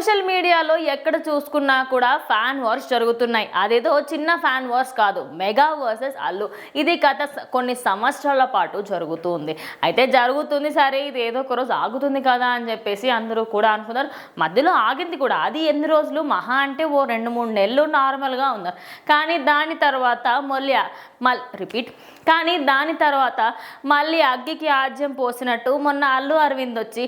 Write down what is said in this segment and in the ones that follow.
Social మీడియాలో ఎక్కడ చూసుకున్నా కూడా ఫ్యాన్ వార్స్ జరుగుతున్నాయి. అదేదో చిన్న ఫ్యాన్ వార్స్ కాదు, మెగా వర్సెస్ అల్లు. ఇది గత కొన్ని సంవత్సరాల పాటు జరుగుతుంది. అయితే జరుగుతుంది సరే, ఇది ఏదో ఒక రోజు ఆగుతుంది కదా అని చెప్పేసి అందరూ కూడా అనుకున్నారు. మధ్యలో ఆగింది కూడా. అది ఎన్ని రోజులు? మహా అంటే ఓ 2-3 నెలలు నార్మల్గా ఉన్నారు. కానీ దాని తర్వాత మళ్ళీ అగ్గికి ఆజ్యం పోసినట్టు మొన్న అల్లు అరవింద్ వచ్చి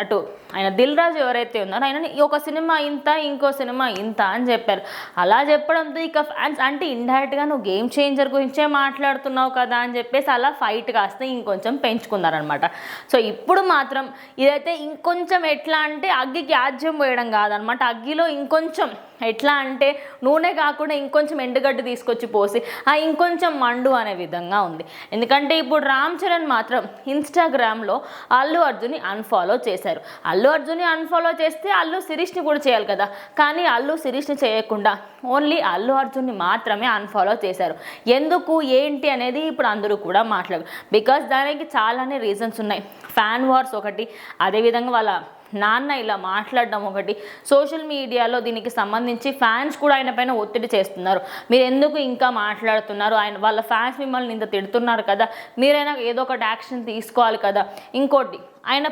అటు ఆయన దిల్ రాజు ఎవరైతే ఉన్నారో ఆయన ఒక సినిమా ఇంత, ఇంకో సినిమా ఇంత అని చెప్పారు. అలా చెప్పడంతో ఇక ఫ్యాన్స్ అంటే ఇండైరెక్ట్గా నువ్వు గేమ్ చేంజర్ గురించే మాట్లాడుతున్నావు కదా అని చెప్పేసి అలా ఫైట్ కాస్త ఇంకొంచెం పెంచుకున్నారనమాట. సో ఇప్పుడు మాత్రం ఇదైతే ఇంకొంచెం ఎట్లా అంటే అగ్గికి ఆజ్యం పోయడం కాదనమాట. అగ్గిలో ఇంకొంచెం ఎట్లా అంటే నూనె కాకుండా ఇంకొంచెం ఎండుగడ్డ తీసుకొచ్చి పోసి ఇంకొంచెం మండు అనే విధంగా ఉంది. ఎందుకంటే ఇప్పుడు రామ్ చరణ్ మాత్రం ఇన్స్టాగ్రామ్లో అల్లు అర్జున్ని అన్ఫాలో చేశారు. అల్లు అర్జున్ని అన్ఫాలో చేస్తే అల్లు శిరీష్ని కూడా చేయాలి కదా, కానీ అల్లు శిరీష్ని చేయకుండా ఓన్లీ అల్లు అర్జున్ని మాత్రమే అన్ఫాలో చేశారు. ఎందుకు ఏంటి అనేది ఇప్పుడు అందరూ కూడా మాట్లాడారు. బికాస్ దానికి చాలానే రీజన్స్ ఉన్నాయి. ఫ్యాన్ వార్స్ ఒకటి, అదేవిధంగా వాళ్ళ నాన్న ఇలా మాట్లాడడం ఒకటి, సోషల్ మీడియాలో దీనికి సంబంధించి ఫ్యాన్స్ కూడా ఆయన పైన ఒత్తిడి చేస్తున్నారు. మీరు ఎందుకు ఇంకా మాట్లాడుతున్నారు, వాళ్ళ ఫ్యాన్స్ మిమ్మల్ని ఇంత తిడుతున్నారు కదా, మీరైనా ఏదో ఒకటి యాక్షన్ తీసుకోవాలి కదా. ఇంకోటి ఆయన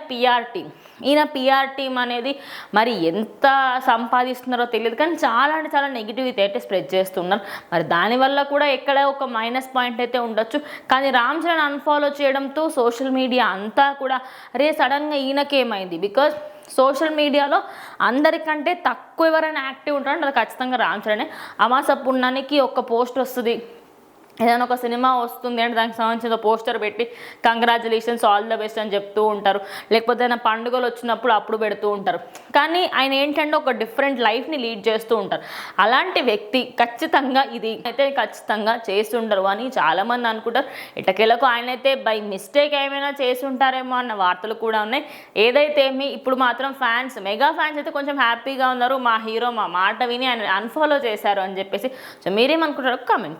పిఆర్ టీమ్ అనేది మరి ఎంత సంపాదిస్తున్నారో తెలియదు, కానీ చాలా అంటే చాలా నెగిటివిటీ అయితే స్ప్రెడ్ చేస్తున్నారు. మరి దానివల్ల కూడా ఎక్కడ ఒక మైనస్ పాయింట్ అయితే ఉండొచ్చు. కానీ రామ్ చరణ్ అన్ఫాలో చేయడంతో సోషల్ మీడియా అంతా కూడా అరే సడన్గా ఈయనకేమైంది. బికాజ్ సోషల్ మీడియాలో అందరికంటే తక్కువ ఎవరైనా యాక్టివ్ ఉంటారంటే అది ఖచ్చితంగా రామ్ చరణే. అమాస పుణ్యానికి ఒక పోస్ట్ వస్తుంది, ఏదైనా ఒక సినిమా వస్తుంది అంటే దానికి సంబంధించిన పోస్టర్ పెట్టి కంగ్రాచులేషన్స్, ఆల్ ద బెస్ట్ అని చెప్తూ ఉంటారు. లేకపోతే ఏదైనా పండుగలు వచ్చినప్పుడు అప్పుడు పెడుతూ ఉంటారు. కానీ ఆయన ఏంటంటే ఒక డిఫరెంట్ లైఫ్ని లీడ్ చేస్తూ ఉంటారు. అలాంటి వ్యక్తి ఖచ్చితంగా ఇది అయితే ఖచ్చితంగా చేసి ఉండరు అని చాలామంది అనుకుంటారు. ఇటకేలకు ఆయన అయితే బై మిస్టేక్ ఏమైనా చేసి ఉంటారేమో అన్న వార్తలు కూడా ఉన్నాయి. ఏదైతే ఇప్పుడు మాత్రం మెగా ఫ్యాన్స్ అయితే కొంచెం హ్యాపీగా ఉన్నారు. మా హీరో మా మాట విని ఆయన అన్ఫాలో చేశారు అని చెప్పేసి. సో మీరేమనుకుంటారో కామెంట్.